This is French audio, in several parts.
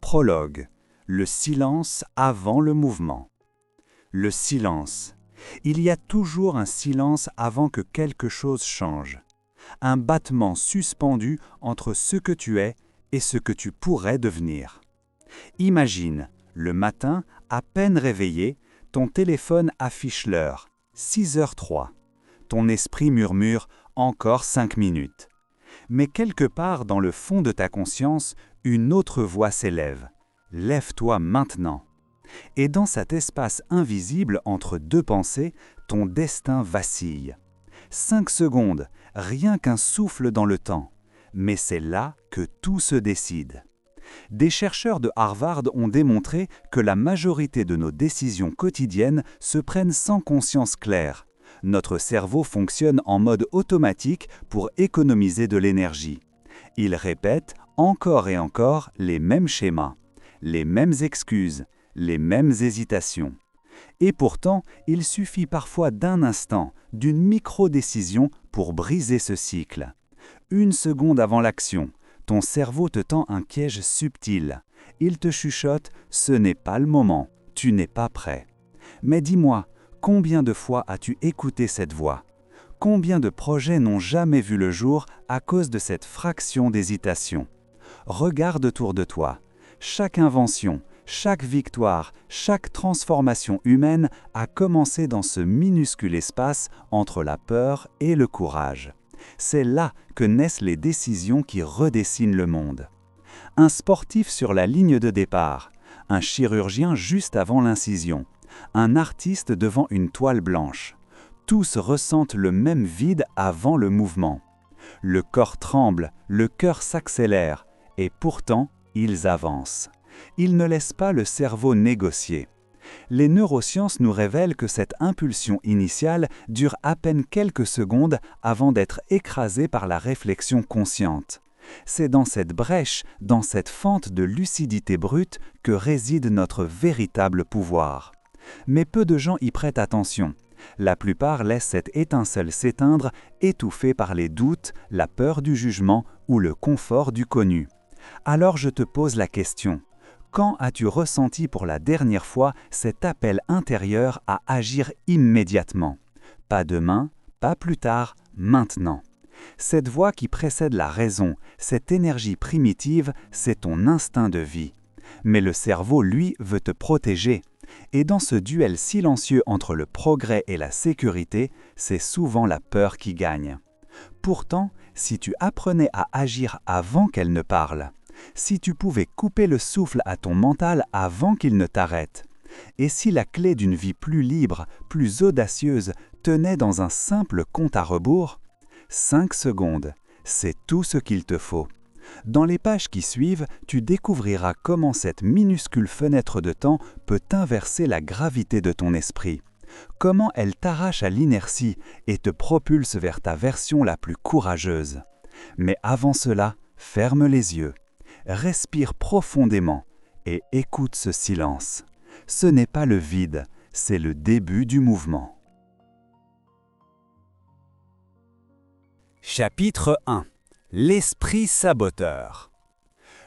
Prologue. Le silence avant le mouvement. Le silence. Il y a toujours un silence avant que quelque chose change. Un battement suspendu entre ce que tu es et ce que tu pourrais devenir. Imagine, le matin, à peine réveillé, ton téléphone affiche l'heure, 6h03. Ton esprit murmure « encore 5 minutes ». Mais quelque part dans le fond de ta conscience, une autre voix s'élève. Lève-toi maintenant. Et dans cet espace invisible entre deux pensées, ton destin vacille. 5 secondes, rien qu'un souffle dans le temps. Mais c'est là que tout se décide. Des chercheurs de Harvard ont démontré que la majorité de nos décisions quotidiennes se prennent sans conscience claire. Notre cerveau fonctionne en mode automatique pour économiser de l'énergie. Il répète encore et encore les mêmes schémas, les mêmes excuses, les mêmes hésitations. Et pourtant, il suffit parfois d'un instant, d'une micro-décision pour briser ce cycle. 1 seconde avant l'action, ton cerveau te tend un piège subtil. Il te chuchote « ce n'est pas le moment, tu n'es pas prêt ». Mais dis-moi, combien de fois as-tu écouté cette voix? Combien de projets n'ont jamais vu le jour à cause de cette fraction d'hésitation? Regarde autour de toi. Chaque invention, chaque victoire, chaque transformation humaine a commencé dans ce minuscule espace entre la peur et le courage. C'est là que naissent les décisions qui redessinent le monde. Un sportif sur la ligne de départ, un chirurgien juste avant l'incision, un artiste devant une toile blanche. Tous ressentent le même vide avant le mouvement. Le corps tremble, le cœur s'accélère, et pourtant, ils avancent. Ils ne laissent pas le cerveau négocier. Les neurosciences nous révèlent que cette impulsion initiale dure à peine quelques secondes avant d'être écrasée par la réflexion consciente. C'est dans cette brèche, dans cette fente de lucidité brute que réside notre véritable pouvoir. Mais peu de gens y prêtent attention. La plupart laissent cette étincelle s'éteindre, étouffée par les doutes, la peur du jugement ou le confort du connu. Alors je te pose la question. Quand as-tu ressenti pour la dernière fois cet appel intérieur à agir immédiatement? Pas demain, pas plus tard, maintenant. Cette voix qui précède la raison, cette énergie primitive, c'est ton instinct de vie. Mais le cerveau, lui, veut te protéger. Et dans ce duel silencieux entre le progrès et la sécurité, c'est souvent la peur qui gagne. Pourtant, si tu apprenais à agir avant qu'elle ne parle, si tu pouvais couper le souffle à ton mental avant qu'il ne t'arrête, et si la clé d'une vie plus libre, plus audacieuse, tenait dans un simple compte à rebours, 5 secondes, c'est tout ce qu'il te faut. Dans les pages qui suivent, tu découvriras comment cette minuscule fenêtre de temps peut inverser la gravité de ton esprit. Comment elle t'arrache à l'inertie et te propulse vers ta version la plus courageuse. Mais avant cela, ferme les yeux, respire profondément et écoute ce silence. Ce n'est pas le vide, c'est le début du mouvement. Chapitre 1. L'esprit saboteur.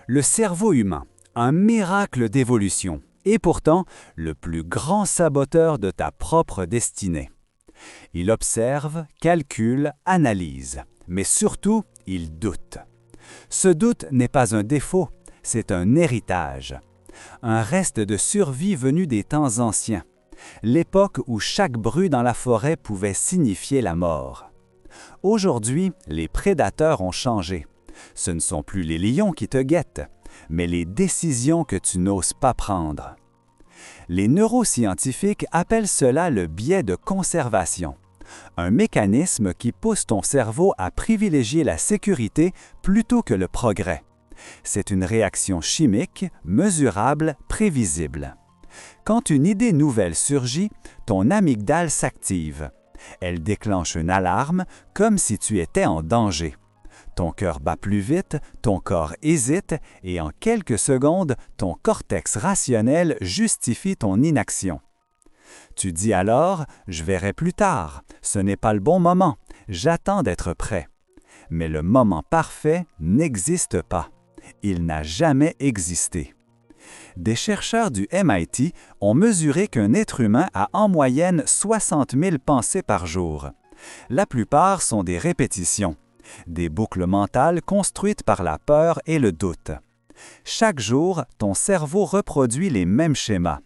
Le cerveau humain, un miracle d'évolution, et pourtant le plus grand saboteur de ta propre destinée. Il observe, calcule, analyse, mais surtout, il doute. Ce doute n'est pas un défaut, c'est un héritage. Un reste de survie venu des temps anciens, l'époque où chaque bruit dans la forêt pouvait signifier la mort. Aujourd'hui, les prédateurs ont changé. Ce ne sont plus les lions qui te guettent, mais les décisions que tu n'oses pas prendre. Les neuroscientifiques appellent cela le biais de conservation, un mécanisme qui pousse ton cerveau à privilégier la sécurité plutôt que le progrès. C'est une réaction chimique, mesurable, prévisible. Quand une idée nouvelle surgit, ton amygdale s'active. Elle déclenche une alarme comme si tu étais en danger. Ton cœur bat plus vite, ton corps hésite et en quelques secondes, ton cortex rationnel justifie ton inaction. Tu dis alors « je verrai plus tard, ce n'est pas le bon moment, j'attends d'être prêt ». Mais le moment parfait n'existe pas. Il n'a jamais existé. Des chercheurs du MIT ont mesuré qu'un être humain a en moyenne 60 000 pensées par jour. La plupart sont des répétitions, des boucles mentales construites par la peur et le doute. Chaque jour, ton cerveau reproduit les mêmes schémas,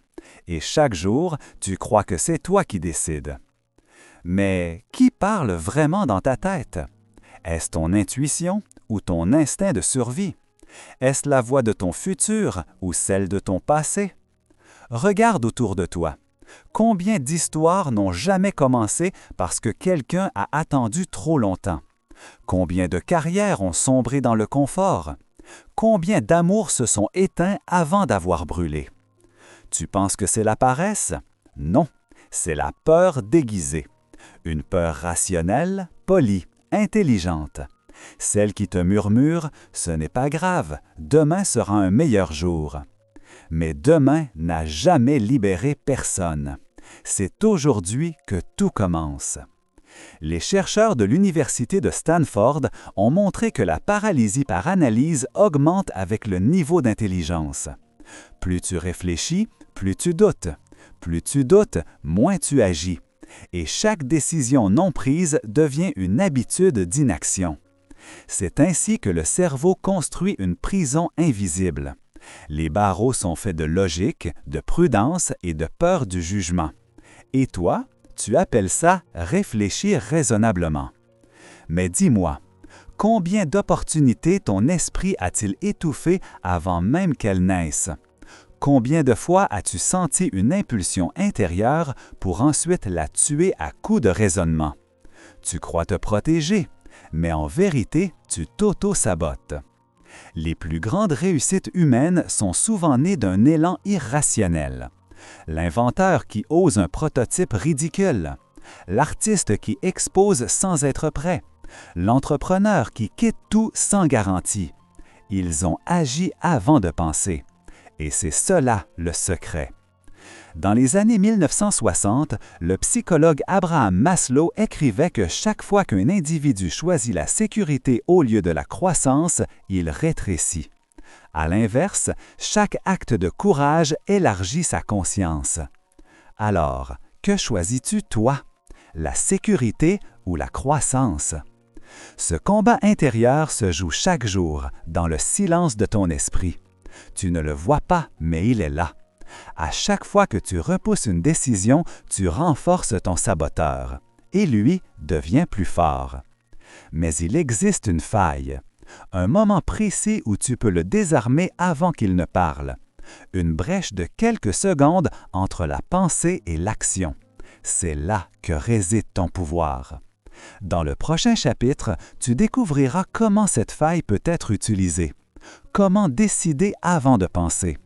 et chaque jour, tu crois que c'est toi qui décides. Mais qui parle vraiment dans ta tête? Est-ce ton intuition ou ton instinct de survie? Est-ce la voix de ton futur ou celle de ton passé? Regarde autour de toi. Combien d'histoires n'ont jamais commencé parce que quelqu'un a attendu trop longtemps? Combien de carrières ont sombré dans le confort? Combien d'amours se sont éteints avant d'avoir brûlé? Tu penses que c'est la paresse? Non, c'est la peur déguisée. Une peur rationnelle, polie, intelligente. Celle qui te murmure « ce n'est pas grave, demain sera un meilleur jour ». Mais demain n'a jamais libéré personne. C'est aujourd'hui que tout commence. Les chercheurs de l'Université de Stanford ont montré que la paralysie par analyse augmente avec le niveau d'intelligence. Plus tu réfléchis, plus tu doutes. Plus tu doutes, moins tu agis. Et chaque décision non prise devient une habitude d'inaction. C'est ainsi que le cerveau construit une prison invisible. Les barreaux sont faits de logique, de prudence et de peur du jugement. Et toi, tu appelles ça réfléchir raisonnablement. Mais dis-moi, combien d'opportunités ton esprit a-t-il étouffées avant même qu'elles naissent? Combien de fois as-tu senti une impulsion intérieure pour ensuite la tuer à coups de raisonnement? Tu crois te protéger, mais en vérité, tu t'auto-sabotes. Les plus grandes réussites humaines sont souvent nées d'un élan irrationnel. L'inventeur qui ose un prototype ridicule, l'artiste qui expose sans être prêt, l'entrepreneur qui quitte tout sans garantie. Ils ont agi avant de penser. Et c'est cela le secret. Dans les années 1960, le psychologue Abraham Maslow écrivait que chaque fois qu'un individu choisit la sécurité au lieu de la croissance, il rétrécit. À l'inverse, chaque acte de courage élargit sa conscience. Alors, que choisis-tu toi? La sécurité ou la croissance? Ce combat intérieur se joue chaque jour dans le silence de ton esprit. Tu ne le vois pas, mais il est là. À chaque fois que tu repousses une décision, tu renforces ton saboteur, et lui devient plus fort. Mais il existe une faille, un moment précis où tu peux le désarmer avant qu'il ne parle, une brèche de quelques secondes entre la pensée et l'action. C'est là que réside ton pouvoir. Dans le prochain chapitre, tu découvriras comment cette faille peut être utilisée. Comment décider avant de penser?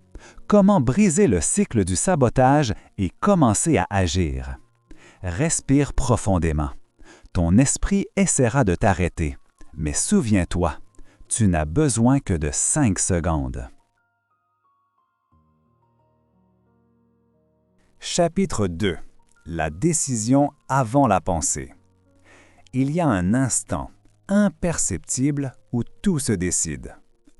Comment briser le cycle du sabotage et commencer à agir? Respire profondément. Ton esprit essaiera de t'arrêter, mais souviens-toi, tu n'as besoin que de 5 secondes. Chapitre 2. La décision avant la pensée. Il y a un instant, imperceptible, où tout se décide.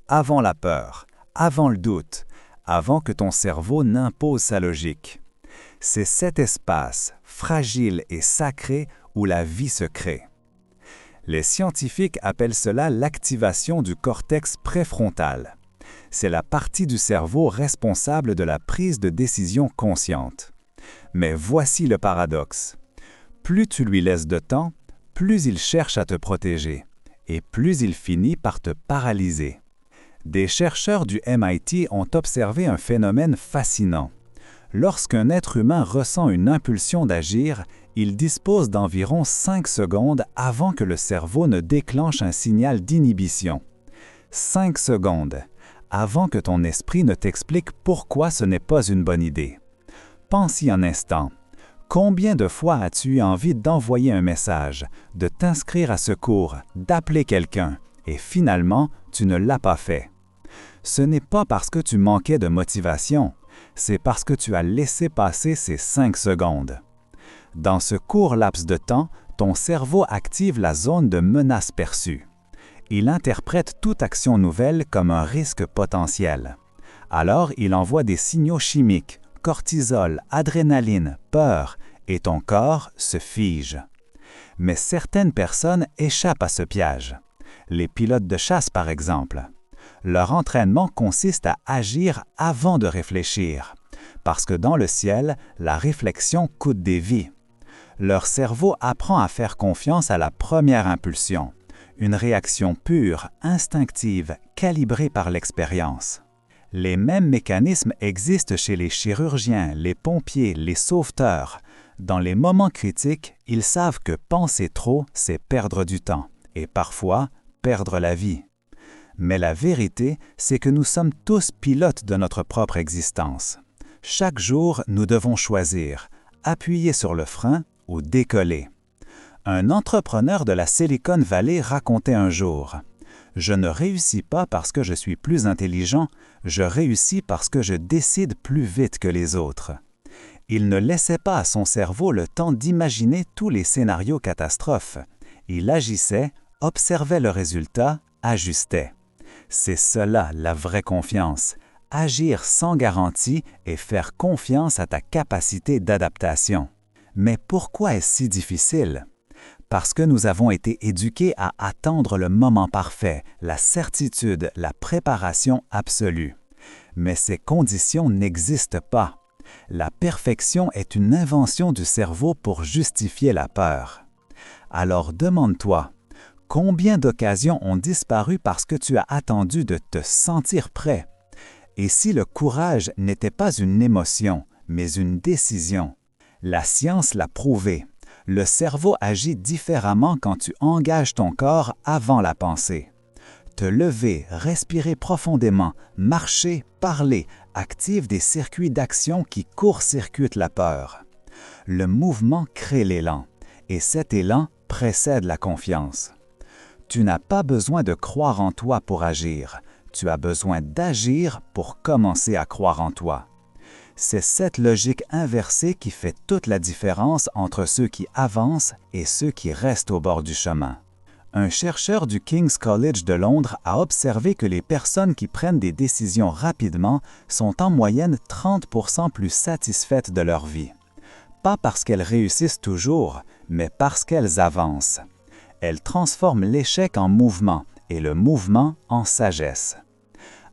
Avant la peur, avant le doute, avant que ton cerveau n'impose sa logique. C'est cet espace, fragile et sacré, où la vie se crée. Les scientifiques appellent cela l'activation du cortex préfrontal. C'est la partie du cerveau responsable de la prise de décision consciente. Mais voici le paradoxe. Plus tu lui laisses de temps, plus il cherche à te protéger, et plus il finit par te paralyser. Des chercheurs du MIT ont observé un phénomène fascinant. Lorsqu'un être humain ressent une impulsion d'agir, il dispose d'environ 5 secondes avant que le cerveau ne déclenche un signal d'inhibition. 5 secondes, avant que ton esprit ne t'explique pourquoi ce n'est pas une bonne idée. Pense-y un instant. Combien de fois as-tu eu envie d'envoyer un message, de t'inscrire à ce cours, d'appeler quelqu'un, et finalement, tu ne l'as pas fait? Ce n'est pas parce que tu manquais de motivation, c'est parce que tu as laissé passer ces 5 secondes. Dans ce court laps de temps, ton cerveau active la zone de menace perçue. Il interprète toute action nouvelle comme un risque potentiel. Alors il envoie des signaux chimiques, cortisol, adrénaline, peur, et ton corps se fige. Mais certaines personnes échappent à ce piège. Les pilotes de chasse, par exemple. Leur entraînement consiste à agir avant de réfléchir, parce que dans le ciel, la réflexion coûte des vies. Leur cerveau apprend à faire confiance à la première impulsion, une réaction pure, instinctive, calibrée par l'expérience. Les mêmes mécanismes existent chez les chirurgiens, les pompiers, les sauveteurs. Dans les moments critiques, ils savent que penser trop, c'est perdre du temps, et parfois perdre la vie. Mais la vérité, c'est que nous sommes tous pilotes de notre propre existence. Chaque jour, nous devons choisir, appuyer sur le frein ou décoller. Un entrepreneur de la Silicon Valley racontait un jour « Je ne réussis pas parce que je suis plus intelligent, je réussis parce que je décide plus vite que les autres. » Il ne laissait pas à son cerveau le temps d'imaginer tous les scénarios catastrophes. Il agissait, observait le résultat, ajustait. C'est cela la vraie confiance. Agir sans garantie et faire confiance à ta capacité d'adaptation. Mais pourquoi est-ce si difficile? Parce que nous avons été éduqués à attendre le moment parfait, la certitude, la préparation absolue. Mais ces conditions n'existent pas. La perfection est une invention du cerveau pour justifier la peur. Alors demande-toi, combien d'occasions ont disparu parce que tu as attendu de te sentir prêt? Et si le courage n'était pas une émotion, mais une décision? La science l'a prouvé. Le cerveau agit différemment quand tu engages ton corps avant la pensée. Te lever, respirer profondément, marcher, parler, active des circuits d'action qui court-circuitent la peur. Le mouvement crée l'élan, et cet élan précède la confiance. Tu n'as pas besoin de croire en toi pour agir, tu as besoin d'agir pour commencer à croire en toi. C'est cette logique inversée qui fait toute la différence entre ceux qui avancent et ceux qui restent au bord du chemin. Un chercheur du King's College de Londres a observé que les personnes qui prennent des décisions rapidement sont en moyenne 30% plus satisfaites de leur vie. Pas parce qu'elles réussissent toujours, mais parce qu'elles avancent. Elles transforment l'échec en mouvement et le mouvement en sagesse.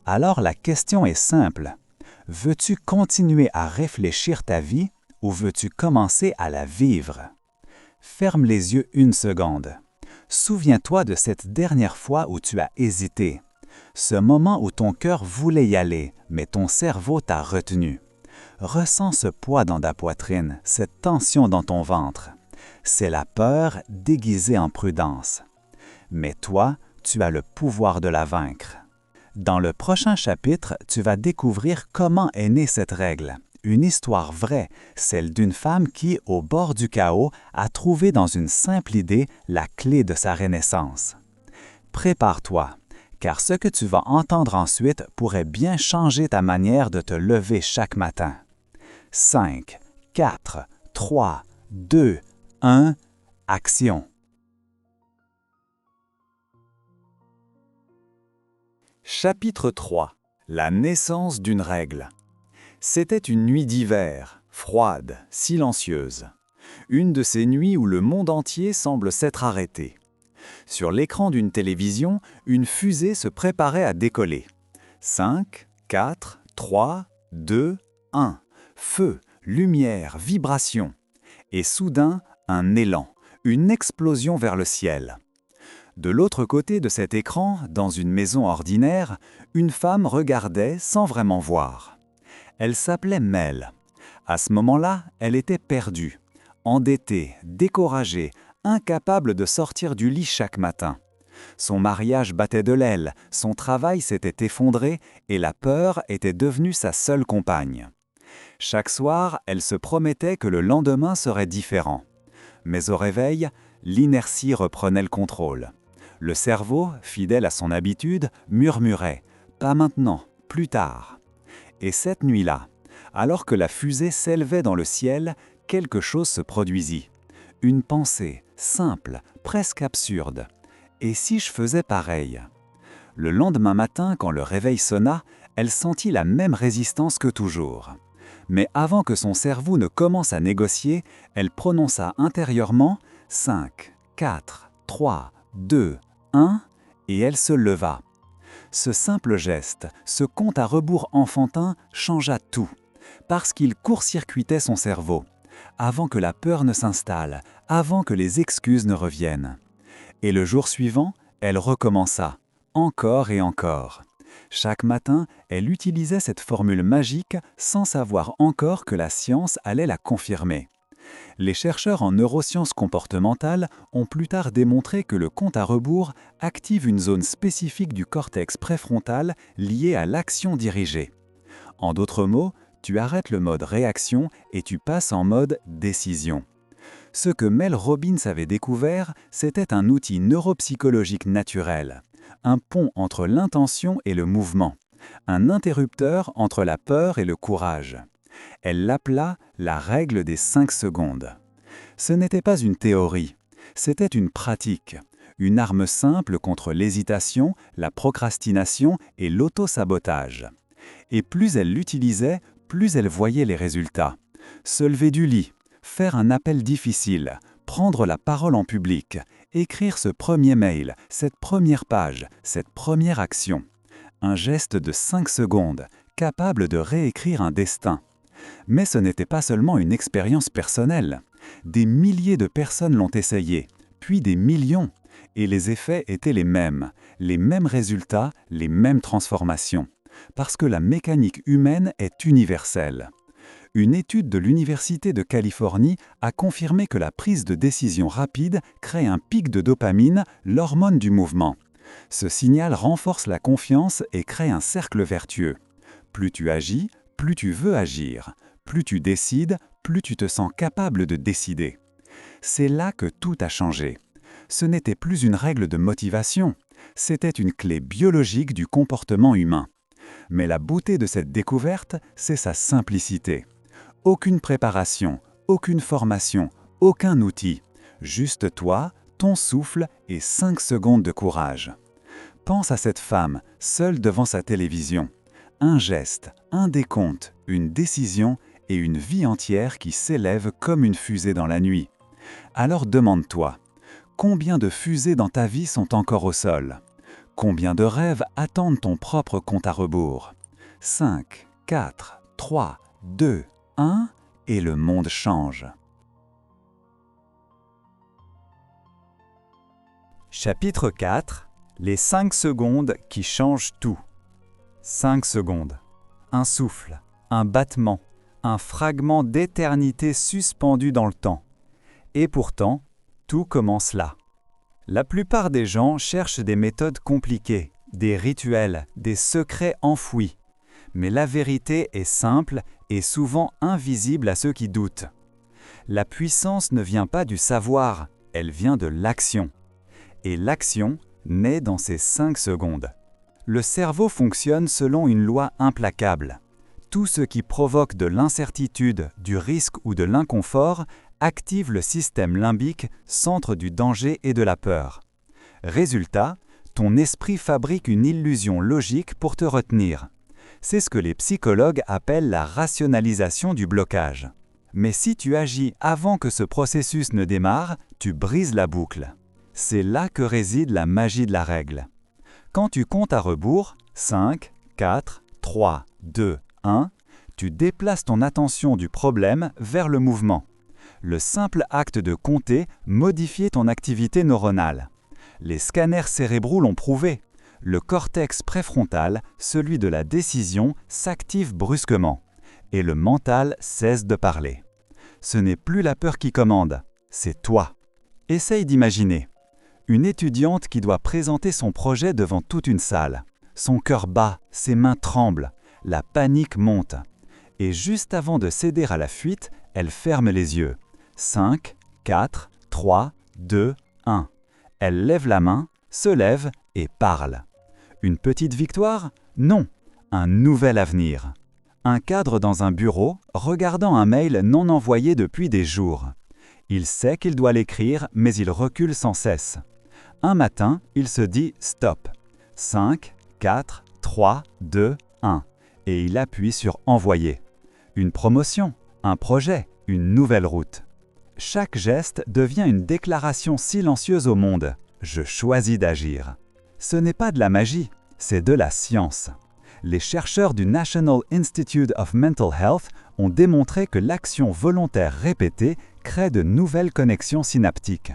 Alors la question est simple. Veux-tu continuer à réfléchir ta vie ou veux-tu commencer à la vivre? Ferme les yeux une seconde. Souviens-toi de cette dernière fois où tu as hésité. Ce moment où ton cœur voulait y aller, mais ton cerveau t'a retenu. Ressens ce poids dans ta poitrine, cette tension dans ton ventre. C'est la peur déguisée en prudence. Mais toi, tu as le pouvoir de la vaincre. Dans le prochain chapitre, tu vas découvrir comment est née cette règle. Une histoire vraie, celle d'une femme qui, au bord du chaos, a trouvé dans une simple idée la clé de sa renaissance. Prépare-toi, car ce que tu vas entendre ensuite pourrait bien changer ta manière de te lever chaque matin. 5, 4, 3, 2, 1, action! Chapitre 3. La naissance d'une règle. C'était une nuit d'hiver, froide, silencieuse. Une de ces nuits où le monde entier semble s'être arrêté. Sur l'écran d'une télévision, une fusée se préparait à décoller. 5, 4, 3, 2, 1. Feu, lumière, vibration. Et soudain, un élan, une explosion vers le ciel. De l'autre côté de cet écran, dans une maison ordinaire, une femme regardait sans vraiment voir. Elle s'appelait Mel. À ce moment-là, elle était perdue, endettée, découragée, incapable de sortir du lit chaque matin. Son mariage battait de l'aile, son travail s'était effondré et la peur était devenue sa seule compagne. Chaque soir, elle se promettait que le lendemain serait différent. Mais au réveil, l'inertie reprenait le contrôle. Le cerveau, fidèle à son habitude, murmurait « Pas maintenant, plus tard ». Et cette nuit-là, alors que la fusée s'élevait dans le ciel, quelque chose se produisit. Une pensée, simple, presque absurde. Et si je faisais pareil? Le lendemain matin, quand le réveil sonna, elle sentit la même résistance que toujours. Mais avant que son cerveau ne commence à négocier, elle prononça intérieurement « 5, 4, 3, 2, 1 » et elle se leva. Ce simple geste, ce compte à rebours enfantin changea tout, parce qu'il court-circuitait son cerveau, avant que la peur ne s'installe, avant que les excuses ne reviennent. Et le jour suivant, elle recommença, encore et encore. Chaque matin, elle utilisait cette formule magique sans savoir encore que la science allait la confirmer. Les chercheurs en neurosciences comportementales ont plus tard démontré que le compte à rebours active une zone spécifique du cortex préfrontal liée à l'action dirigée. En d'autres mots, tu arrêtes le mode réaction et tu passes en mode décision. Ce que Mel Robbins avait découvert, c'était un outil neuropsychologique naturel, un pont entre l'intention et le mouvement, un interrupteur entre la peur et le courage. Elle l'appela la règle des 5 secondes. Ce n'était pas une théorie, c'était une pratique, une arme simple contre l'hésitation, la procrastination et l'auto-sabotage. Et plus elle l'utilisait, plus elle voyait les résultats. Se lever du lit, faire un appel difficile, prendre la parole en public, écrire ce premier mail, cette première page, cette première action. Un geste de 5 secondes, capable de réécrire un destin. Mais ce n'était pas seulement une expérience personnelle. Des milliers de personnes l'ont essayé, puis des millions, et les effets étaient les mêmes résultats, les mêmes transformations. Parce que la mécanique humaine est universelle. Une étude de l'Université de Californie a confirmé que la prise de décision rapide crée un pic de dopamine, l'hormone du mouvement. Ce signal renforce la confiance et crée un cercle vertueux. Plus tu agis, plus tu veux agir. Plus tu décides, plus tu te sens capable de décider. C'est là que tout a changé. Ce n'était plus une règle de motivation, c'était une clé biologique du comportement humain. Mais la beauté de cette découverte, c'est sa simplicité. Aucune préparation, aucune formation, aucun outil. Juste toi, ton souffle et 5 secondes de courage. Pense à cette femme, seule devant sa télévision. Un geste, un décompte, une décision et une vie entière qui s'élève comme une fusée dans la nuit. Alors demande-toi, combien de fusées dans ta vie sont encore au sol ? Combien de rêves attendent ton propre compte à rebours ? 5, 4, 3, 2, 1 et le monde change. Chapitre 4. Les 5 secondes qui changent tout. 5 secondes. Un souffle, un battement, un fragment d'éternité suspendu dans le temps. Et pourtant, tout commence là. La plupart des gens cherchent des méthodes compliquées, des rituels, des secrets enfouis. Mais la vérité est simple et souvent invisible à ceux qui doutent. La puissance ne vient pas du savoir, elle vient de l'action. Et l'action naît dans ces 5 secondes. Le cerveau fonctionne selon une loi implacable. Tout ce qui provoque de l'incertitude, du risque ou de l'inconfort active le système limbique, centre du danger et de la peur. Résultat, ton esprit fabrique une illusion logique pour te retenir. C'est ce que les psychologues appellent la rationalisation du blocage. Mais si tu agis avant que ce processus ne démarre, tu brises la boucle. C'est là que réside la magie de la règle. Quand tu comptes à rebours, 5, 4, 3, 2, 1, tu déplaces ton attention du problème vers le mouvement. Le simple acte de compter modifie ton activité neuronale. Les scanners cérébraux l'ont prouvé. Le cortex préfrontal, celui de la décision, s'active brusquement. Et le mental cesse de parler. Ce n'est plus la peur qui commande, c'est toi. Essaye d'imaginer. Une étudiante qui doit présenter son projet devant toute une salle. Son cœur bat, ses mains tremblent, la panique monte. Et juste avant de céder à la fuite, elle ferme les yeux. 5, 4, 3, 2, 1. Elle lève la main, se lève et parle. Une petite victoire ? Non, un nouvel avenir. Un cadre dans un bureau, regardant un mail non envoyé depuis des jours. Il sait qu'il doit l'écrire, mais il recule sans cesse. Un matin, il se dit « stop ». 5, 4, 3, 2, 1. Et il appuie sur « Envoyer ». Une promotion, un projet, une nouvelle route. Chaque geste devient une déclaration silencieuse au monde. Je choisis d'agir. Ce n'est pas de la magie, c'est de la science. Les chercheurs du National Institute of Mental Health ont démontré que l'action volontaire répétée crée de nouvelles connexions synaptiques.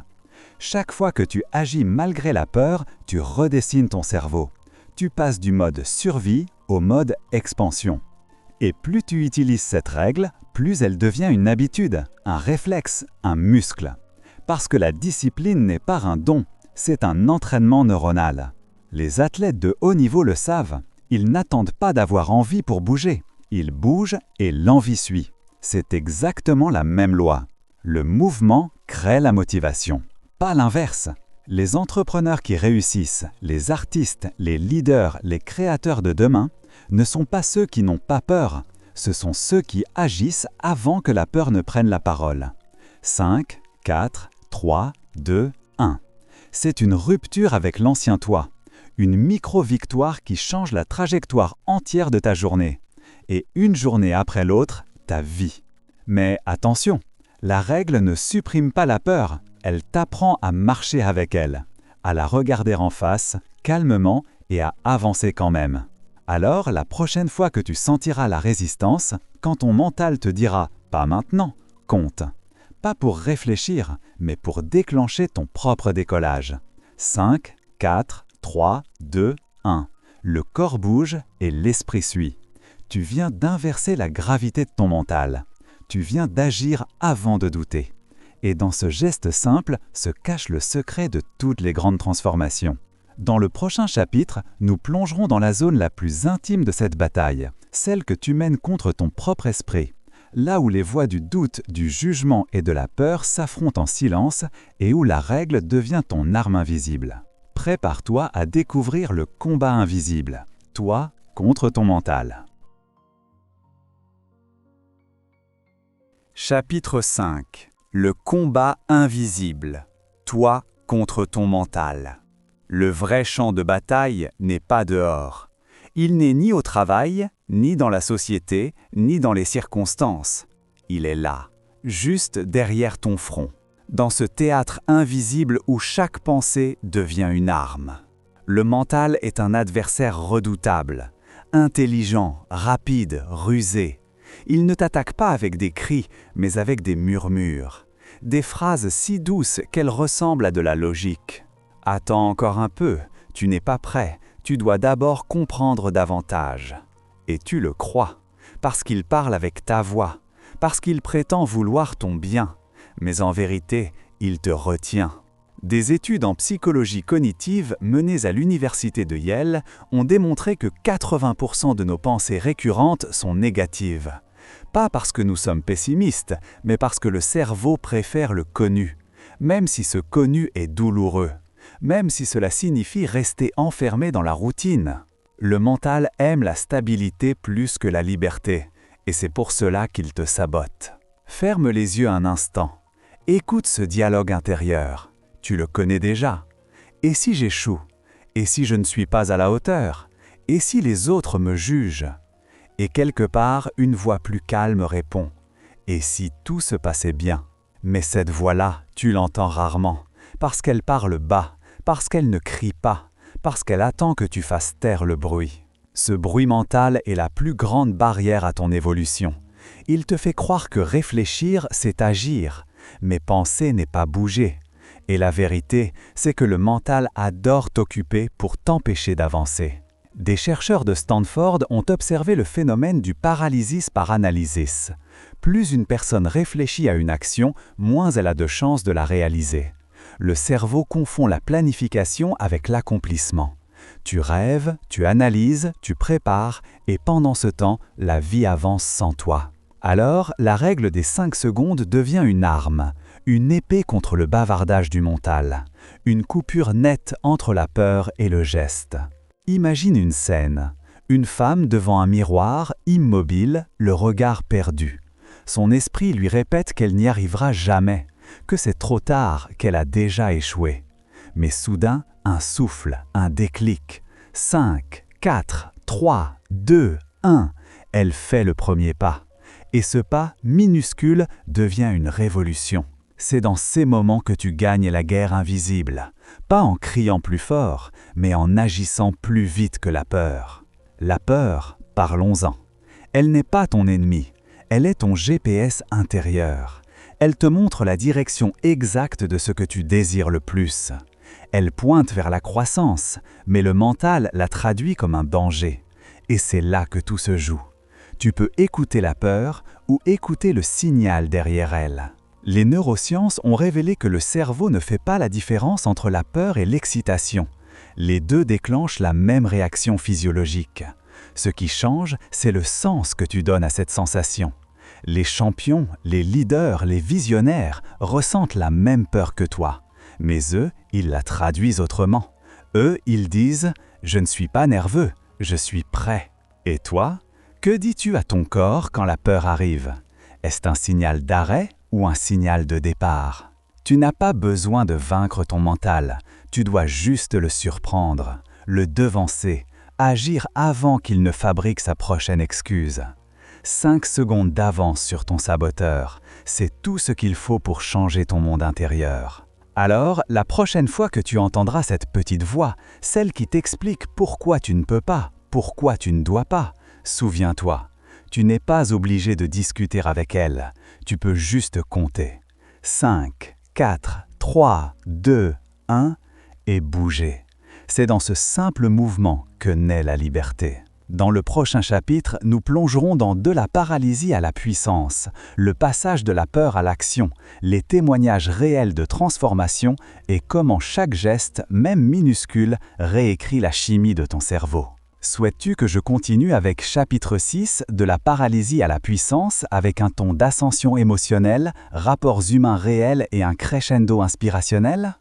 Chaque fois que tu agis malgré la peur, tu redessines ton cerveau. Tu passes du mode survie au mode expansion. Et plus tu utilises cette règle, plus elle devient une habitude, un réflexe, un muscle. Parce que la discipline n'est pas un don, c'est un entraînement neuronal. Les athlètes de haut niveau le savent. Ils n'attendent pas d'avoir envie pour bouger. Ils bougent et l'envie suit. C'est exactement la même loi. Le mouvement crée la motivation. Pas l'inverse. Les entrepreneurs qui réussissent, les artistes, les leaders, les créateurs de demain, ne sont pas ceux qui n'ont pas peur. Ce sont ceux qui agissent avant que la peur ne prenne la parole. 5, 4, 3, 2, 1. C'est une rupture avec l'ancien toi. Une micro-victoire qui change la trajectoire entière de ta journée. Et une journée après l'autre, ta vie. Mais attention, la règle ne supprime pas la peur, elle t'apprend à marcher avec elle, à la regarder en face, calmement et à avancer quand même. Alors, la prochaine fois que tu sentiras la résistance, quand ton mental te dira « pas maintenant », compte. Pas pour réfléchir, mais pour déclencher ton propre décollage. 5, 4, 3, 2, 1. Le corps bouge et l'esprit suit. Tu viens d'inverser la gravité de ton mental. Tu viens d'agir avant de douter. Et dans ce geste simple se cache le secret de toutes les grandes transformations. Dans le prochain chapitre, nous plongerons dans la zone la plus intime de cette bataille, celle que tu mènes contre ton propre esprit. Là où les voix du doute, du jugement et de la peur s'affrontent en silence et où la règle devient ton arme invisible. Prépare-toi à découvrir le combat invisible, toi contre ton mental. Chapitre 5. Le combat invisible, toi contre ton mental. Le vrai champ de bataille n'est pas dehors. Il n'est ni au travail, ni dans la société, ni dans les circonstances. Il est là, juste derrière ton front. Dans ce théâtre invisible où chaque pensée devient une arme. Le mental est un adversaire redoutable, intelligent, rapide, rusé. Il ne t'attaque pas avec des cris, mais avec des murmures. Des phrases si douces qu'elles ressemblent à de la logique. Attends encore un peu, tu n'es pas prêt, tu dois d'abord comprendre davantage. Et tu le crois, parce qu'il parle avec ta voix, parce qu'il prétend vouloir ton bien. Mais en vérité, il te retient. Des études en psychologie cognitive menées à l'université de Yale ont démontré que 80% de nos pensées récurrentes sont négatives. Pas parce que nous sommes pessimistes, mais parce que le cerveau préfère le connu, même si ce connu est douloureux, même si cela signifie rester enfermé dans la routine. Le mental aime la stabilité plus que la liberté, et c'est pour cela qu'il te sabote. Ferme les yeux un instant. Écoute ce dialogue intérieur. Tu le connais déjà. Et si j'échoue? Et si je ne suis pas à la hauteur? Et si les autres me jugent? Et quelque part, une voix plus calme répond. Et si tout se passait bien? Mais cette voix-là, tu l'entends rarement, parce qu'elle parle bas, parce qu'elle ne crie pas, parce qu'elle attend que tu fasses taire le bruit. Ce bruit mental est la plus grande barrière à ton évolution. Il te fait croire que réfléchir, c'est agir, mais penser n'est pas bouger. Et la vérité, c'est que le mental adore t'occuper pour t'empêcher d'avancer. Des chercheurs de Stanford ont observé le phénomène du paralysis par analysis. Plus une personne réfléchit à une action, moins elle a de chances de la réaliser. Le cerveau confond la planification avec l'accomplissement. Tu rêves, tu analyses, tu prépares, et pendant ce temps, la vie avance sans toi. Alors, la règle des 5 secondes devient une arme, une épée contre le bavardage du mental, une coupure nette entre la peur et le geste. Imagine une scène, une femme devant un miroir, immobile, le regard perdu. Son esprit lui répète qu'elle n'y arrivera jamais, que c'est trop tard, qu'elle a déjà échoué. Mais soudain, un souffle, un déclic. 5, 4, 3, 2, 1. Elle fait le premier pas. Et ce pas minuscule devient une révolution. C'est dans ces moments que tu gagnes la guerre invisible. Pas en criant plus fort, mais en agissant plus vite que la peur. La peur, parlons-en. Elle n'est pas ton ennemi. Elle est ton GPS intérieur. Elle te montre la direction exacte de ce que tu désires le plus. Elle pointe vers la croissance, mais le mental la traduit comme un danger. Et c'est là que tout se joue. Tu peux écouter la peur ou écouter le signal derrière elle. Les neurosciences ont révélé que le cerveau ne fait pas la différence entre la peur et l'excitation. Les deux déclenchent la même réaction physiologique. Ce qui change, c'est le sens que tu donnes à cette sensation. Les champions, les leaders, les visionnaires ressentent la même peur que toi. Mais eux, ils la traduisent autrement. Eux, ils disent « Je ne suis pas nerveux, je suis prêt ». Et toi, que dis-tu à ton corps quand la peur arrive? Est-ce un signal d'arrêt ou un signal de départ? Tu n'as pas besoin de vaincre ton mental, tu dois juste le surprendre, le devancer, agir avant qu'il ne fabrique sa prochaine excuse. 5 secondes d'avance sur ton saboteur, c'est tout ce qu'il faut pour changer ton monde intérieur. Alors, la prochaine fois que tu entendras cette petite voix, celle qui t'explique pourquoi tu ne peux pas, pourquoi tu ne dois pas, souviens-toi, tu n'es pas obligé de discuter avec elle, tu peux juste compter. 5, 4, 3, 2, 1 et bouger. C'est dans ce simple mouvement que naît la liberté. Dans le prochain chapitre, nous plongerons dans de la paralysie à la puissance, le passage de la peur à l'action, les témoignages réels de transformation et comment chaque geste, même minuscule, réécrit la chimie de ton cerveau. Souhaites-tu que je continue avec chapitre 6 de la paralysie à la puissance avec un ton d'ascension émotionnelle, rapports humains réels et un crescendo inspirationnel?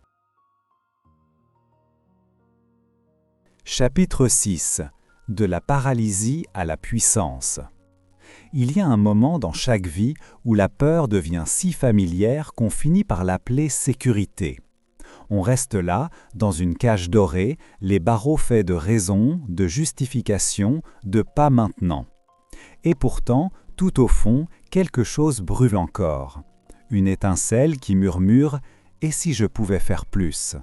Chapitre 6 de la paralysie à la puissance. Il y a un moment dans chaque vie où la peur devient si familière qu'on finit par l'appeler sécurité. On reste là, dans une cage dorée, les barreaux faits de raison, de justification, de pas maintenant. Et pourtant, tout au fond, quelque chose brûle encore. Une étincelle qui murmure « Et si je pouvais faire plus ?»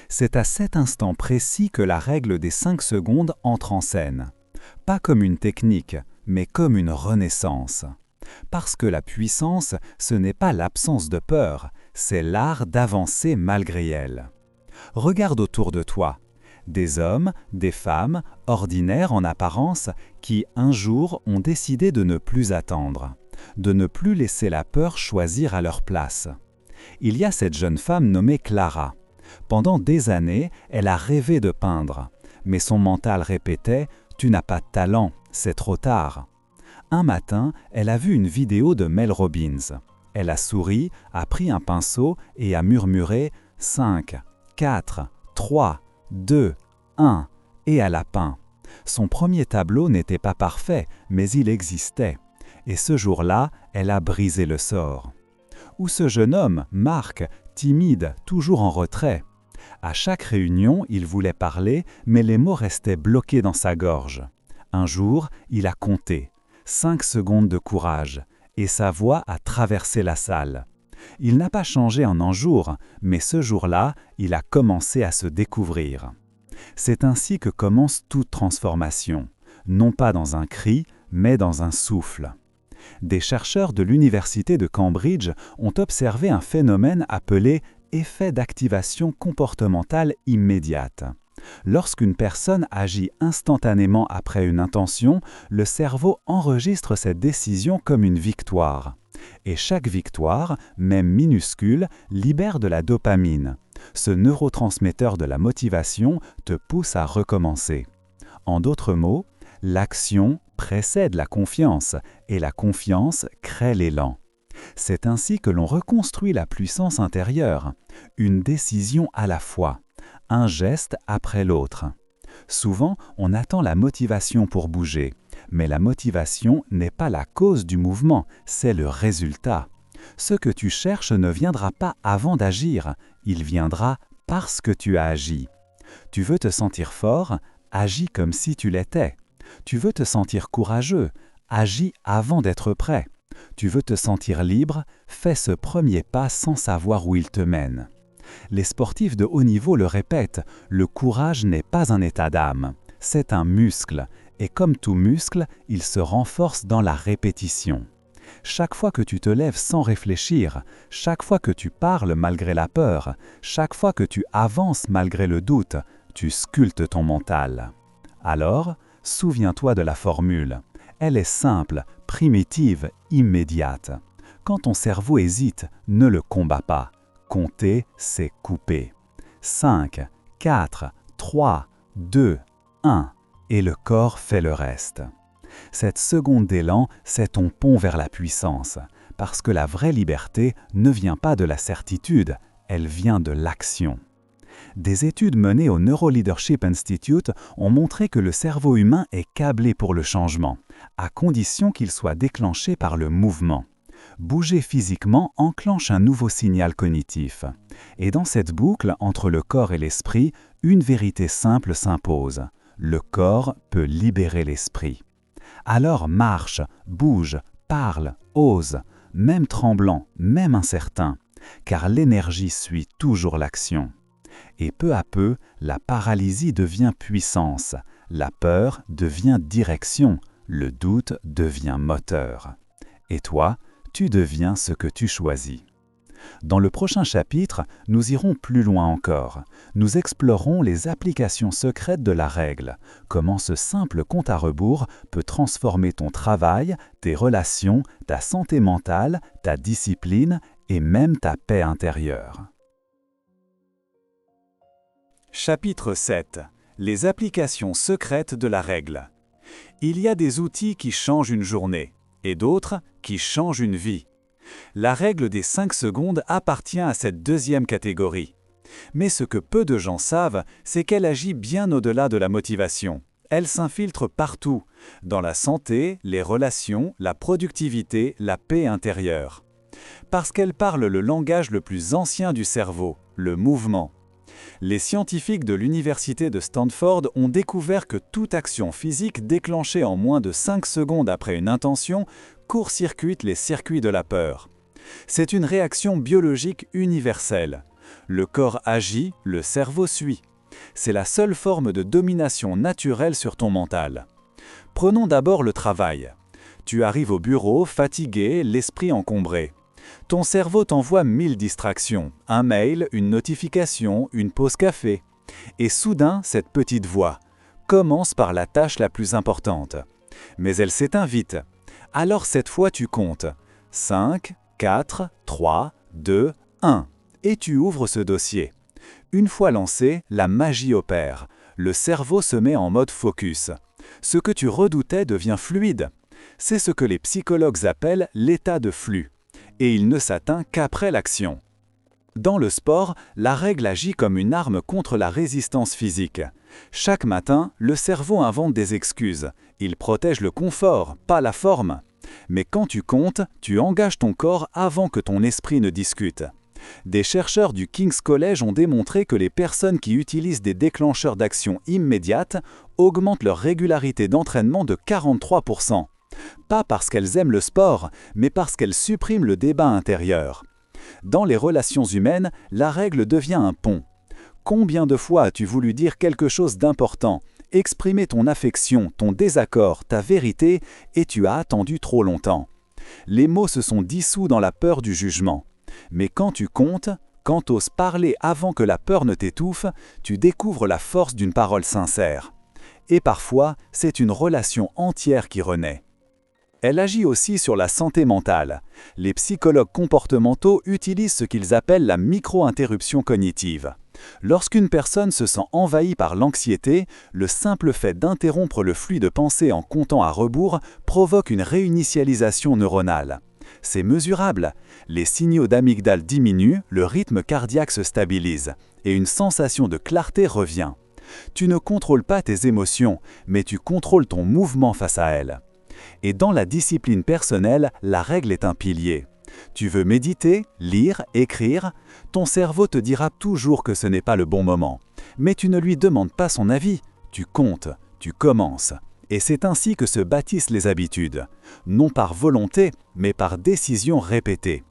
C'est à cet instant précis que la règle des 5 secondes entre en scène. Pas comme une technique, mais comme une renaissance. Parce que la puissance, ce n'est pas l'absence de peur, c'est l'art d'avancer malgré elle. Regarde autour de toi. Des hommes, des femmes, ordinaires en apparence, qui un jour ont décidé de ne plus attendre, de ne plus laisser la peur choisir à leur place. Il y a cette jeune femme nommée Clara. Pendant des années, elle a rêvé de peindre, mais son mental répétait « Tu n'as pas de talent, c'est trop tard ». Un matin, elle a vu une vidéo de Mel Robbins. Elle a souri, a pris un pinceau et a murmuré « 5, 4, 3, 2, 1 » et elle a peint. Son premier tableau n'était pas parfait, mais il existait. Et ce jour-là, elle a brisé le sort. Ou ce jeune homme, Marc, timide, toujours en retrait. À chaque réunion, il voulait parler, mais les mots restaient bloqués dans sa gorge. Un jour, il a compté. 5 secondes de courage, et sa voix a traversé la salle. Il n'a pas changé en un jour, mais ce jour-là, il a commencé à se découvrir. C'est ainsi que commence toute transformation, non pas dans un cri, mais dans un souffle. Des chercheurs de l'université de Cambridge ont observé un phénomène appelé « effet d'activation comportementale immédiate ». Lorsqu'une personne agit instantanément après une intention, le cerveau enregistre cette décision comme une victoire. Et chaque victoire, même minuscule, libère de la dopamine. Ce neurotransmetteur de la motivation te pousse à recommencer. En d'autres mots, l'action précède la confiance et la confiance crée l'élan. C'est ainsi que l'on reconstruit la puissance intérieure, une décision à la fois, un geste après l'autre. Souvent, on attend la motivation pour bouger, mais la motivation n'est pas la cause du mouvement, c'est le résultat. Ce que tu cherches ne viendra pas avant d'agir, il viendra parce que tu as agi. Tu veux te sentir fort? Agis comme si tu l'étais. Tu veux te sentir courageux. Agis avant d'être prêt. Tu veux te sentir libre. Fais ce premier pas sans savoir où il te mène. Les sportifs de haut niveau le répètent, le courage n'est pas un état d'âme, c'est un muscle, et comme tout muscle, il se renforce dans la répétition. Chaque fois que tu te lèves sans réfléchir, chaque fois que tu parles malgré la peur, chaque fois que tu avances malgré le doute, tu sculptes ton mental. Alors, souviens-toi de la formule. Elle est simple, primitive, immédiate. Quand ton cerveau hésite, ne le combats pas. Compter, c'est couper. 5, 4, 3, 2, 1, et le corps fait le reste. Cette seconde d'élan, c'est ton pont vers la puissance, parce que la vraie liberté ne vient pas de la certitude, elle vient de l'action. Des études menées au Neuroleadership Institute ont montré que le cerveau humain est câblé pour le changement, à condition qu'il soit déclenché par le mouvement. Bouger physiquement enclenche un nouveau signal cognitif. Et dans cette boucle entre le corps et l'esprit, une vérité simple s'impose. Le corps peut libérer l'esprit. Alors marche, bouge, parle, ose, même tremblant, même incertain, car l'énergie suit toujours l'action. Et peu à peu, la paralysie devient puissance, la peur devient direction, le doute devient moteur. Et toi, tu deviens ce que tu choisis. Dans le prochain chapitre, nous irons plus loin encore. Nous explorerons les applications secrètes de la règle, comment ce simple compte à rebours peut transformer ton travail, tes relations, ta santé mentale, ta discipline et même ta paix intérieure. Chapitre 7. Les applications secrètes de la règle. Il y a des outils qui changent une journée, et d'autres qui changent une vie. La règle des 5 secondes appartient à cette deuxième catégorie. Mais ce que peu de gens savent, c'est qu'elle agit bien au-delà de la motivation. Elle s'infiltre partout, dans la santé, les relations, la productivité, la paix intérieure. Parce qu'elle parle le langage le plus ancien du cerveau, le mouvement. Les scientifiques de l'université de Stanford ont découvert que toute action physique déclenchée en moins de 5 secondes après une intention court-circuite les circuits de la peur. C'est une réaction biologique universelle. Le corps agit, le cerveau suit. C'est la seule forme de domination naturelle sur ton mental. Prenons d'abord le travail. Tu arrives au bureau, fatigué, l'esprit encombré. Ton cerveau t'envoie 1000 distractions, un mail, une notification, une pause café. Et soudain, cette petite voix commence par la tâche la plus importante. Mais elle s'éteint vite. Alors cette fois tu comptes 5, 4, 3, 2, 1 et tu ouvres ce dossier. Une fois lancé, la magie opère. Le cerveau se met en mode focus. Ce que tu redoutais devient fluide. C'est ce que les psychologues appellent l'état de flux. Et il ne s'atteint qu'après l'action. Dans le sport, la règle agit comme une arme contre la résistance physique. Chaque matin, le cerveau invente des excuses. Il protège le confort, pas la forme. Mais quand tu comptes, tu engages ton corps avant que ton esprit ne discute. Des chercheurs du King's College ont démontré que les personnes qui utilisent des déclencheurs d'action immédiates augmentent leur régularité d'entraînement de 43%. Pas parce qu'elles aiment le sport, mais parce qu'elles suppriment le débat intérieur. Dans les relations humaines, la règle devient un pont. Combien de fois as-tu voulu dire quelque chose d'important, exprimer ton affection, ton désaccord, ta vérité, et tu as attendu trop longtemps? Les mots se sont dissous dans la peur du jugement. Mais quand tu comptes, quand tu oses parler avant que la peur ne t'étouffe, tu découvres la force d'une parole sincère. Et parfois, c'est une relation entière qui renaît. Elle agit aussi sur la santé mentale. Les psychologues comportementaux utilisent ce qu'ils appellent la micro-interruption cognitive. Lorsqu'une personne se sent envahie par l'anxiété, le simple fait d'interrompre le flux de pensée en comptant à rebours provoque une réinitialisation neuronale. C'est mesurable. Les signaux d'amygdale diminuent, le rythme cardiaque se stabilise et une sensation de clarté revient. Tu ne contrôles pas tes émotions, mais tu contrôles ton mouvement face à elles. Et dans la discipline personnelle, la règle est un pilier. Tu veux méditer, lire, écrire, ton cerveau te dira toujours que ce n'est pas le bon moment. Mais tu ne lui demandes pas son avis, Tu comptes, tu commences. Et c'est ainsi que se bâtissent les habitudes, non par volonté, mais par décision répétée.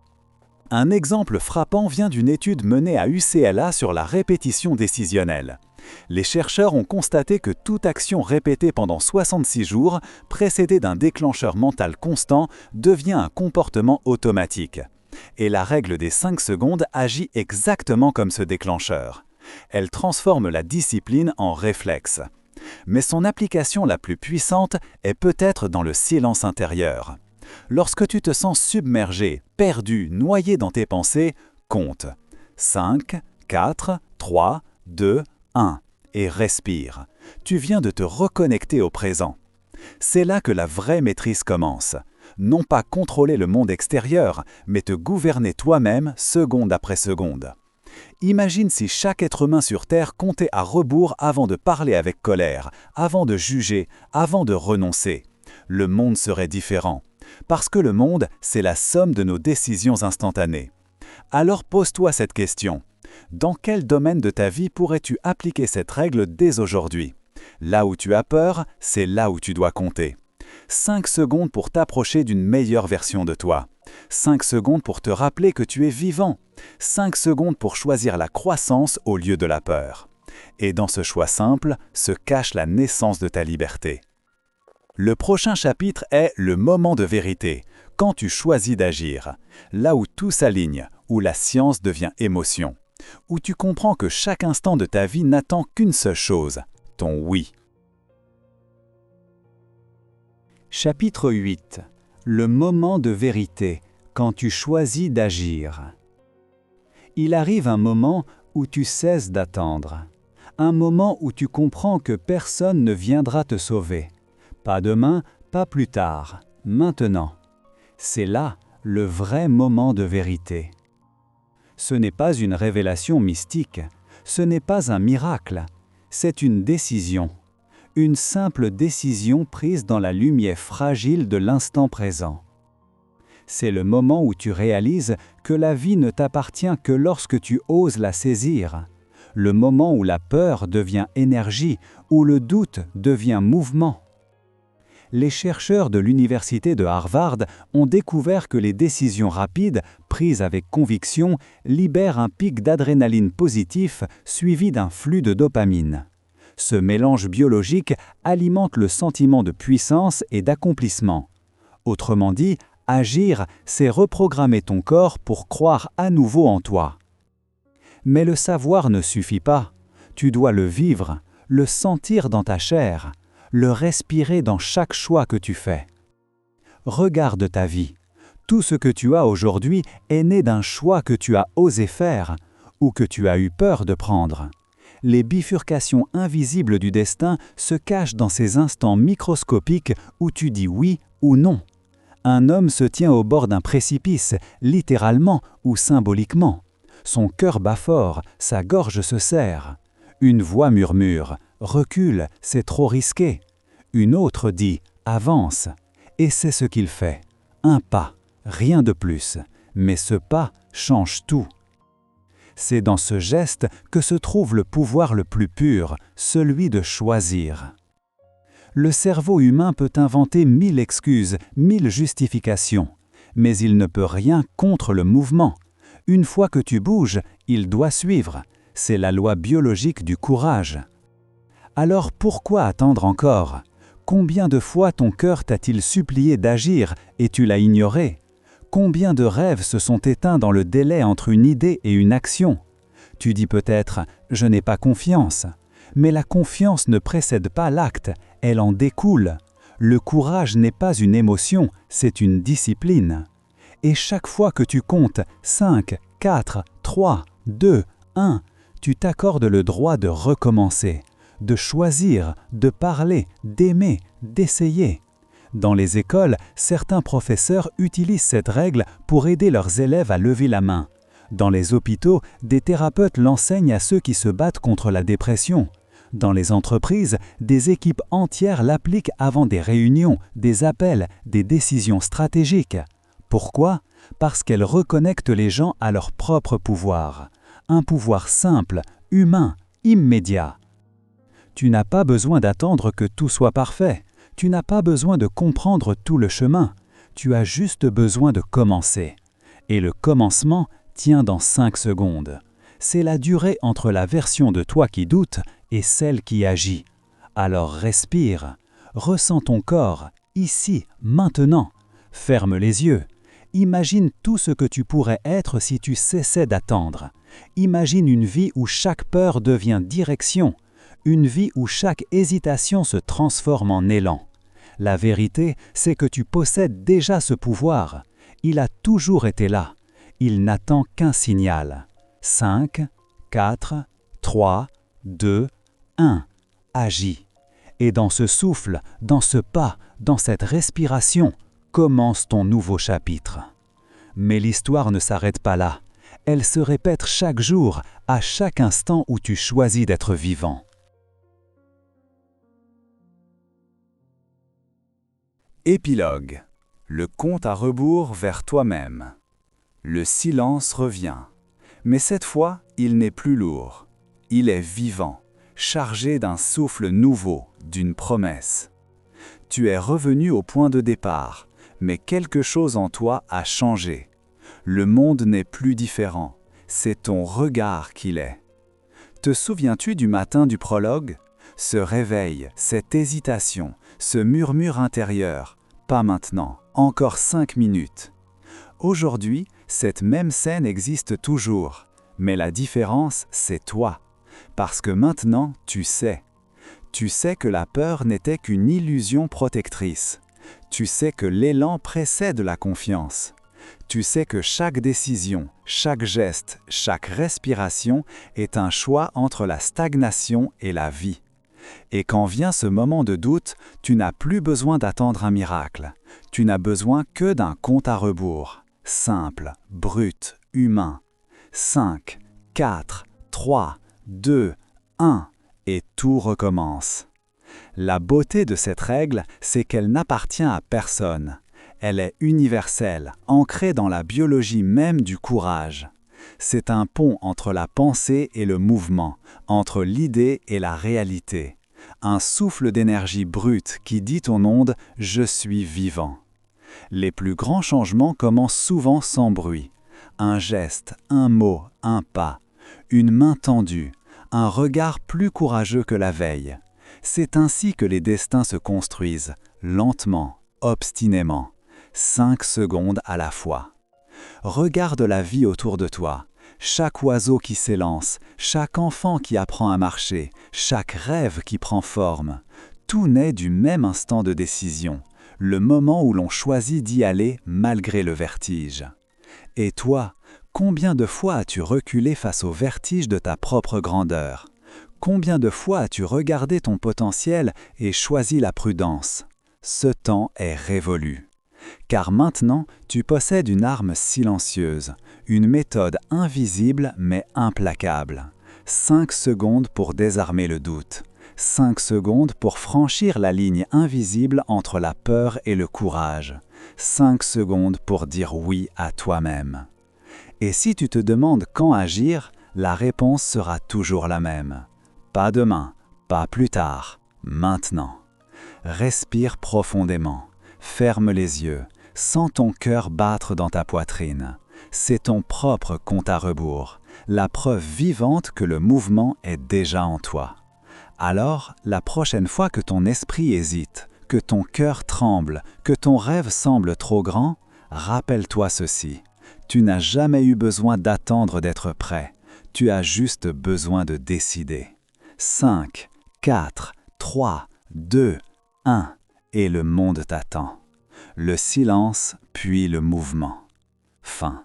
Un exemple frappant vient d'une étude menée à UCLA sur la répétition décisionnelle. Les chercheurs ont constaté que toute action répétée pendant 66 jours, précédée d'un déclencheur mental constant, devient un comportement automatique. Et la règle des 5 secondes agit exactement comme ce déclencheur. Elle transforme la discipline en réflexe. Mais son application la plus puissante est peut-être dans le silence intérieur. Lorsque tu te sens submergé, perdu, noyé dans tes pensées, compte 5, 4, 3, 2, 1 et respire. Tu viens de te reconnecter au présent. C'est là que la vraie maîtrise commence. Non pas contrôler le monde extérieur, mais te gouverner toi-même seconde après seconde. Imagine si chaque être humain sur Terre comptait à rebours avant de parler avec colère, avant de juger, avant de renoncer. Le monde serait différent. Parce que le monde, c'est la somme de nos décisions instantanées. Alors pose-toi cette question. Dans quel domaine de ta vie pourrais-tu appliquer cette règle dès aujourd'hui? Là où tu as peur, c'est là où tu dois compter. 5 secondes pour t'approcher d'une meilleure version de toi. 5 secondes pour te rappeler que tu es vivant. 5 secondes pour choisir la croissance au lieu de la peur. Et dans ce choix simple se cache la naissance de ta liberté. Le prochain chapitre est le moment de vérité, quand tu choisis d'agir. Là où tout s'aligne, où la science devient émotion. Où tu comprends que chaque instant de ta vie n'attend qu'une seule chose, ton oui. Chapitre 8. Le moment de vérité, quand tu choisis d'agir. Il arrive un moment où tu cesses d'attendre. Un moment où tu comprends que personne ne viendra te sauver. Pas demain, pas plus tard, maintenant. C'est là le vrai moment de vérité. Ce n'est pas une révélation mystique, ce n'est pas un miracle, c'est une décision. Une simple décision prise dans la lumière fragile de l'instant présent. C'est le moment où tu réalises que la vie ne t'appartient que lorsque tu oses la saisir. Le moment où la peur devient énergie, où le doute devient mouvement. Les chercheurs de l'université de Harvard ont découvert que les décisions rapides, prises avec conviction, libèrent un pic d'adrénaline positif suivi d'un flux de dopamine. Ce mélange biologique alimente le sentiment de puissance et d'accomplissement. Autrement dit, agir, c'est reprogrammer ton corps pour croire à nouveau en toi. Mais le savoir ne suffit pas. Tu dois le vivre, le sentir dans ta chair, le respirer dans chaque choix que tu fais. Regarde ta vie. Tout ce que tu as aujourd'hui est né d'un choix que tu as osé faire ou que tu as eu peur de prendre. Les bifurcations invisibles du destin se cachent dans ces instants microscopiques où tu dis oui ou non. Un homme se tient au bord d'un précipice, littéralement ou symboliquement. Son cœur bat fort, sa gorge se serre. Une voix murmure « Recule, c'est trop risqué ». Une autre dit « Avance ». Et c'est ce qu'il fait. Un pas, rien de plus. Mais ce pas change tout. C'est dans ce geste que se trouve le pouvoir le plus pur, celui de choisir. Le cerveau humain peut inventer 1000 excuses, 1000 justifications, mais il ne peut rien contre le mouvement. Une fois que tu bouges, il doit suivre. C'est la loi biologique du courage. Alors pourquoi attendre encore? Combien de fois ton cœur t'a-t-il supplié d'agir et tu l'as ignoré? Combien de rêves se sont éteints dans le délai entre une idée et une action? Tu dis peut-être « je n'ai pas confiance ». Mais la confiance ne précède pas l'acte, elle en découle. Le courage n'est pas une émotion, c'est une discipline. Et chaque fois que tu comptes 5, 4, 3, 2, 1, tu t'accordes le droit de recommencer, de choisir, de parler, d'aimer, d'essayer. Dans les écoles, certains professeurs utilisent cette règle pour aider leurs élèves à lever la main. Dans les hôpitaux, des thérapeutes l'enseignent à ceux qui se battent contre la dépression. Dans les entreprises, des équipes entières l'appliquent avant des réunions, des appels, des décisions stratégiques. Pourquoi? Parce qu'elle reconnecte les gens à leur propre pouvoir. Un pouvoir simple, humain, immédiat. Tu n'as pas besoin d'attendre que tout soit parfait. Tu n'as pas besoin de comprendre tout le chemin. Tu as juste besoin de commencer. Et le commencement tient dans 5 secondes. C'est la durée entre la version de toi qui doute et celle qui agit. Alors respire, ressens ton corps, ici, maintenant. Ferme les yeux. Imagine tout ce que tu pourrais être si tu cessais d'attendre. Imagine une vie où chaque peur devient direction, une vie où chaque hésitation se transforme en élan. La vérité, c'est que tu possèdes déjà ce pouvoir. Il a toujours été là. Il n'attend qu'un signal. 5, 4, 3, 2, 1. Agis. Et dans ce souffle, dans ce pas, dans cette respiration, commence ton nouveau chapitre. Mais l'histoire ne s'arrête pas là. Elle se répète chaque jour, à chaque instant où tu choisis d'être vivant. Épilogue. Le compte à rebours vers toi-même. Le silence revient. Mais cette fois, il n'est plus lourd. Il est vivant, chargé d'un souffle nouveau, d'une promesse. Tu es revenu au point de départ, mais quelque chose en toi a changé. Le monde n'est plus différent, c'est ton regard qui l'est. Te souviens-tu du matin du prologue ? Ce réveil, cette hésitation, ce murmure intérieur, pas maintenant, encore 5 minutes. Aujourd'hui, cette même scène existe toujours, mais la différence, c'est toi. Parce que maintenant, tu sais. Tu sais que la peur n'était qu'une illusion protectrice. Tu sais que l'élan précède la confiance. Tu sais que chaque décision, chaque geste, chaque respiration est un choix entre la stagnation et la vie. Et quand vient ce moment de doute, tu n'as plus besoin d'attendre un miracle. Tu n'as besoin que d'un compte à rebours. Simple, brut, humain. 5, 4, 3, 2, 1, et tout recommence. La beauté de cette règle, c'est qu'elle n'appartient à personne. Elle est universelle, ancrée dans la biologie même du courage. C'est un pont entre la pensée et le mouvement, entre l'idée et la réalité. Un souffle d'énergie brute qui dit aux ondes « Je suis vivant ». Les plus grands changements commencent souvent sans bruit. Un geste, un mot, un pas, une main tendue, un regard plus courageux que la veille. C'est ainsi que les destins se construisent, lentement, obstinément, 5 secondes à la fois. Regarde la vie autour de toi, chaque oiseau qui s'élance, chaque enfant qui apprend à marcher, chaque rêve qui prend forme. Tout naît du même instant de décision, le moment où l'on choisit d'y aller malgré le vertige. Et toi, combien de fois as-tu reculé face au vertige de ta propre grandeur ? Combien de fois as-tu regardé ton potentiel et choisi la prudence ? Ce temps est révolu. Car maintenant, tu possèdes une arme silencieuse, une méthode invisible mais implacable. 5 secondes pour désarmer le doute. 5 secondes pour franchir la ligne invisible entre la peur et le courage. 5 secondes pour dire oui à toi-même. Et si tu te demandes quand agir, la réponse sera toujours la même. Pas demain, pas plus tard, maintenant. Respire profondément. Ferme les yeux, sens ton cœur battre dans ta poitrine. C'est ton propre compte à rebours, la preuve vivante que le mouvement est déjà en toi. Alors, la prochaine fois que ton esprit hésite, que ton cœur tremble, que ton rêve semble trop grand, rappelle-toi ceci. Tu n'as jamais eu besoin d'attendre d'être prêt. Tu as juste besoin de décider. 5, 4, 3, 2, 1. Et le monde t'attend. Le silence, puis le mouvement. Fin.